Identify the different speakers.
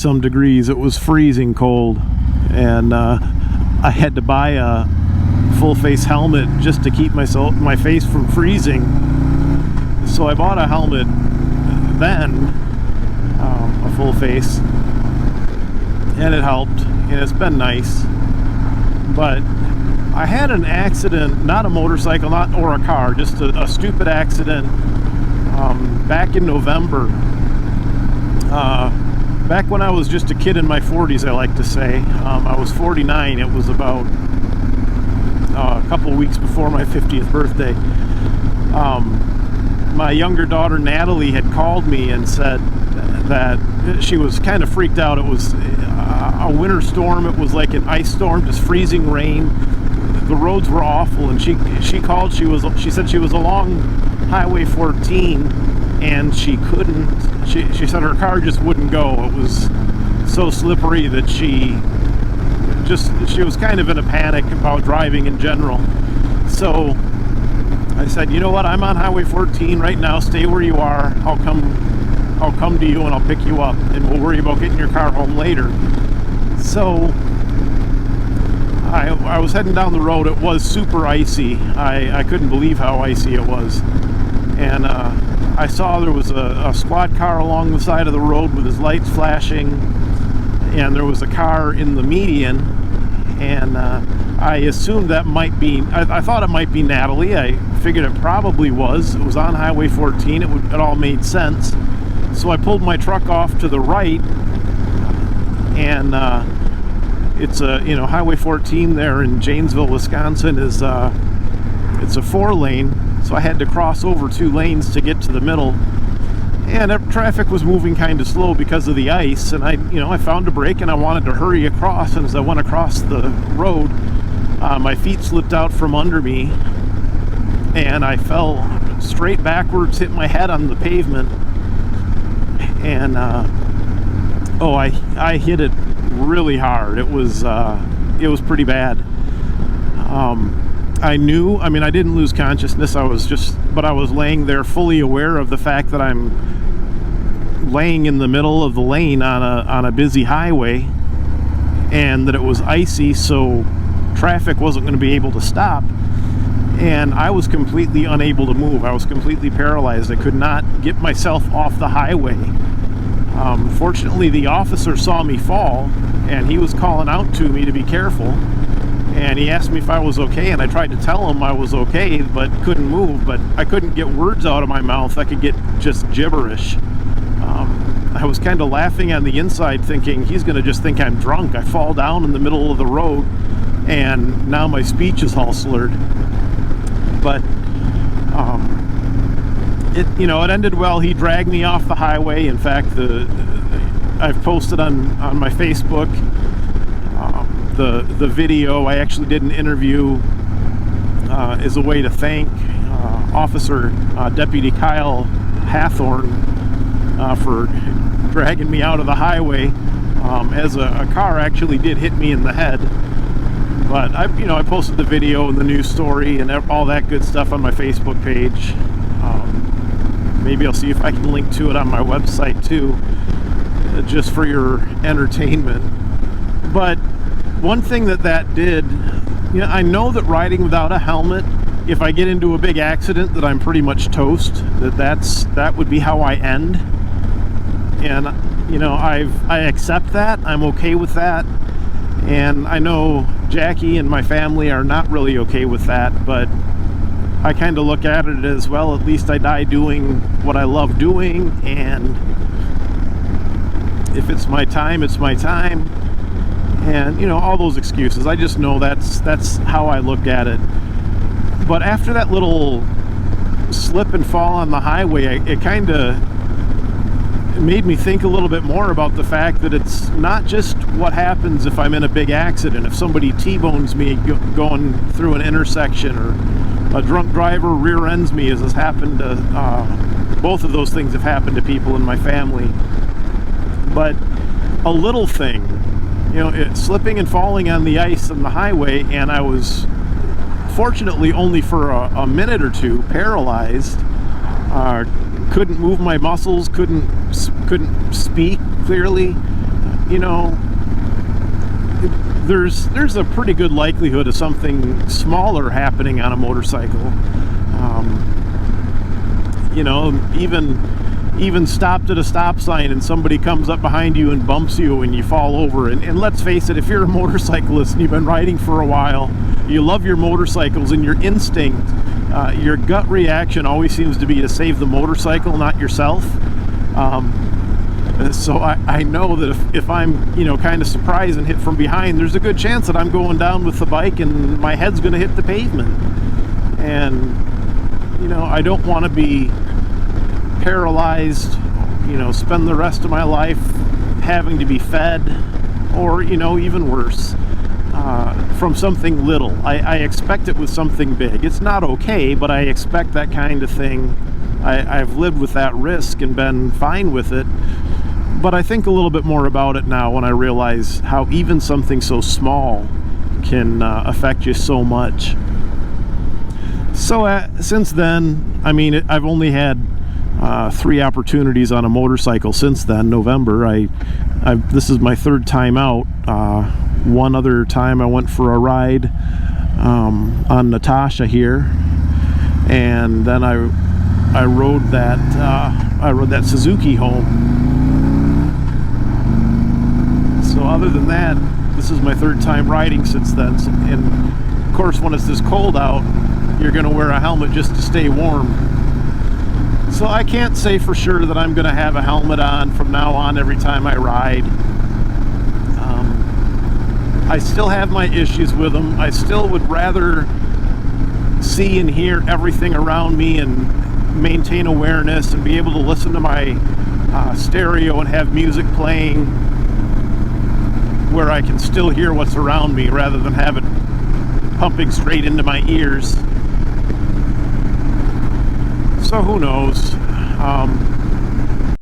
Speaker 1: some degrees. It was freezing cold, and I had to buy a full face helmet just to keep my face from freezing. So I bought a helmet then, a full face, and it helped, and it's been nice. But I had an accident, not a motorcycle, or a car, just a stupid accident back in November. Back when I was just a kid in my 40s, I like to say. I was 49. It was about a couple of weeks before my 50th birthday. My younger daughter Natalie had called me and said that she was kind of freaked out. It was a winter storm. It was like an ice storm, just freezing rain. The roads were awful, and she called. She said she was along Highway 14, and she couldn't. She said her car just wouldn't go. It was so slippery that she was kind of in a panic about driving in general. So I said, you know what? I'm on Highway 14 right now. Stay where you are. I'll come to you and I'll pick you up, and we'll worry about getting your car home later. So I was heading down the road. It was super icy. I couldn't believe how icy it was. And I saw there was a squad car along the side of the road with his lights flashing, and there was a car in the median, and I assumed that might be, I thought it might be Natalie. I figured it probably was. It was on Highway 14. It all made sense. So I pulled my truck off to the right, and it's Highway 14 there in Janesville, Wisconsin is it's a 4-lane, so I had to cross over 2 lanes to get to the middle, and traffic was moving kind of slow because of the ice, and I found a brake and I wanted to hurry across, and as I went across the road, my feet slipped out from under me and I fell straight backwards, hit my head on the pavement, and I hit it really hard. It was pretty bad. I didn't lose consciousness. I was laying there fully aware of the fact that I'm laying in the middle of the lane on a busy highway, and that it was icy, so traffic wasn't going to be able to stop, and I was completely unable to move. I was completely paralyzed. I could not get myself off the highway. Fortunately, the officer saw me fall, and he was calling out to me to be careful, and he asked me if I was okay, and I tried to tell him I was okay, but couldn't move. But I couldn't get words out of my mouth. I could get just gibberish. I was kind of laughing on the inside, thinking he's going to just think I'm drunk. I fall down in the middle of the road, and now my speech is all slurred. But it ended well. He dragged me off the highway. In fact, I've posted on my Facebook the video. I actually did an interview as a way to thank Officer Deputy Kyle Hathorn for dragging me out of the highway, as a car actually did hit me in the head. But I posted the video and the news story and all that good stuff on my Facebook page. Maybe I'll see if I can link to it on my website too, just for your entertainment. But one thing that did, I know that riding without a helmet, if I get into a big accident, that I'm pretty much toast. That would be how I end. And I accept that. I'm okay with that. And I know Jackie and my family are not really okay with that, but I kind of look at it as, well, at least I die doing what I love doing, and if it's my time, it's my time. And all those excuses, I just know that's how I look at it. But after that little slip and fall on the highway, it kind of made me think a little bit more about the fact that it's not just what happens if I'm in a big accident. If somebody T-bones me going through an intersection, or a drunk driver rear ends me, as has happened to both of those things have happened to people in my family. But a little thing, slipping and falling on the ice on the highway, and I was fortunately only for a minute or two paralyzed. Couldn't move my muscles, couldn't speak clearly. you know, there's a pretty good likelihood of something smaller happening on a motorcycle. You know, even stopped at a stop sign and somebody comes up behind you and bumps you and you fall over. And let's face it, if you're a motorcyclist and you've been riding for a while, you love your motorcycles, and your instinct, your gut reaction always seems to be to save the motorcycle, not yourself. So I know that if I'm, you know, kind of surprised and hit from behind, there's a good chance that I'm going down with the bike and my head's going to hit the pavement. And, you know, I don't want to be paralyzed, you know, spend the rest of my life having to be fed, or, you know, even worse, from something little. I expect it with something big. It's not okay, but I expect that kind of thing. I've lived with that risk and been fine with it. But I think a little bit more about it now when I realize how even something so small can affect you so much. So since then, I mean, I've only had 3 opportunities on a motorcycle since then. November, this is my 3rd time out. One other time I went for a ride on Natasha here, and then I rode that Suzuki home. So other than that, this is my 3rd time riding since then. And of course, when it's this cold out, you're going to wear a helmet just to stay warm. So I can't say for sure that I'm going to have a helmet on from now on every time I ride. I still have my issues with them. I still would rather see and hear everything around me and maintain awareness and be able to listen to my stereo and have music playing where I can still hear what's around me rather than have it pumping straight into my ears. So who knows?